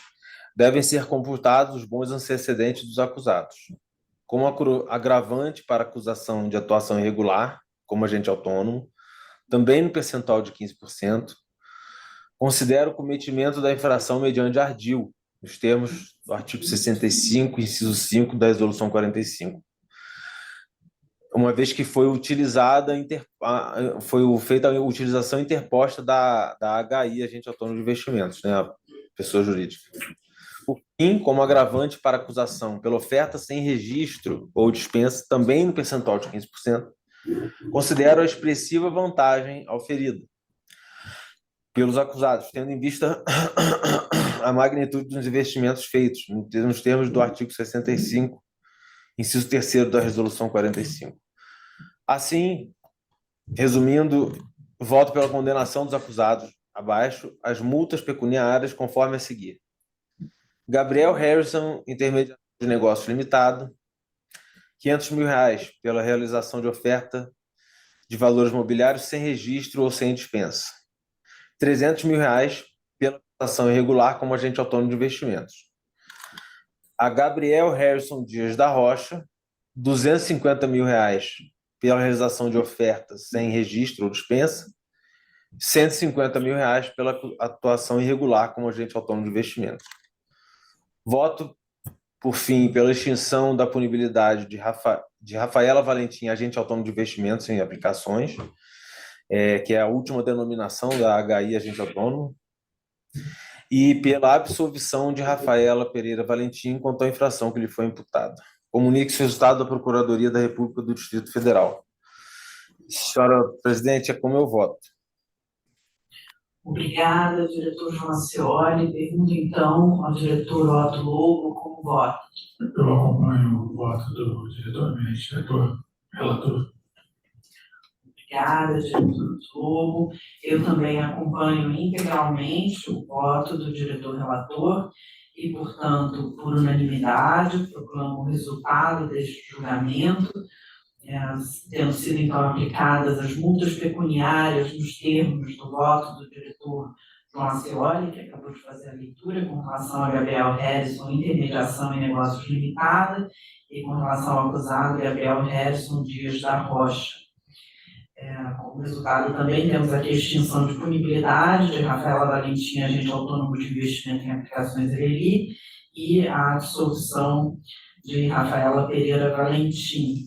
devem ser computados os bons antecedentes dos acusados. Como agravante para acusação de atuação irregular, como agente autônomo, também no percentual de 15%, considero o cometimento da infração mediante ardil, nos termos do artigo 65, inciso 5 da Resolução 45. Uma vez que foi feita a utilização interposta da HI, Agente Autônomo de Investimentos, né, a pessoa jurídica. Por fim, como agravante para acusação pela oferta sem registro ou dispensa, também no percentual de 15%, considero a expressiva vantagem auferida pelos acusados, tendo em vista a magnitude dos investimentos feitos, nos termos do artigo 65, inciso 3º da Resolução 45. Assim, resumindo, voto pela condenação dos acusados abaixo, as multas pecuniárias conforme a seguir. Gabriel Harrison, intermediário de negócio limitado, R$ 500.000 pela realização de oferta de valores mobiliários sem registro ou sem dispensa. R$ 300.000 pela ação irregular como agente autônomo de investimentos. A Gabriel Harrison Dias da Rocha, R$ 250.000 pela realização de ofertas sem registro ou dispensa, R$ 150.000 pela atuação irregular como agente autônomo de investimentos. Voto, por fim, pela extinção da punibilidade de Rafaela Valentim, agente autônomo de investimentos em aplicações, que é a última denominação da HI, agente autônomo, e pela absolvição de Rafaela Pereira Valentim quanto à infração que lhe foi imputada. Comunique-se o resultado da Procuradoria da República do Distrito Federal. Senhora presidente, é como eu voto. Obrigada, diretor João Acioli. Pergunto, então, ao diretor Otto Lobo como vota. Eu acompanho o voto do diretor, relator. Obrigada, diretor Lobo. Eu também acompanho integralmente o voto do diretor relator e, portanto, por unanimidade, proclamo o resultado deste julgamento, tendo sido, então, aplicadas as multas pecuniárias nos termos do voto do diretor João Acioli, que acabou de fazer a leitura, com relação a Gabriel Harrison, intermediação em negócios limitada, e com relação ao acusado Gabriel Harrison Dias da Rocha. Como resultado, também temos aqui a extinção de punibilidade de Rafaela Valentim, agente autônomo de investimento em aplicações ELI, e a absolvição de Rafaela Pereira Valentim.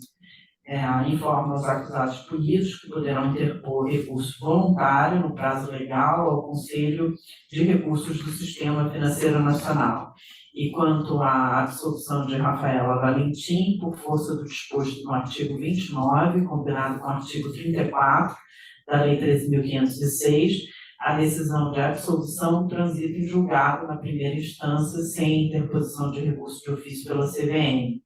Informa os acusados punidos que poderão interpor recurso voluntário no prazo legal ao Conselho de Recursos do Sistema Financeiro Nacional. E quanto à absolvição de Rafaela Valentim, por força do disposto no artigo 29, combinado com o artigo 34 da Lei 13.506, a decisão de absolvição transita em julgado na primeira instância sem interposição de recurso de ofício pela CVM.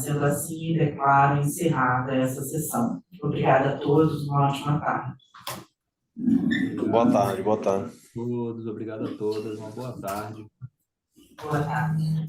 Sendo assim, declaro encerrada essa sessão. Obrigada a todos, uma ótima tarde. Boa tarde, boa tarde. Todos, obrigado a todas, uma boa tarde. Boa tarde.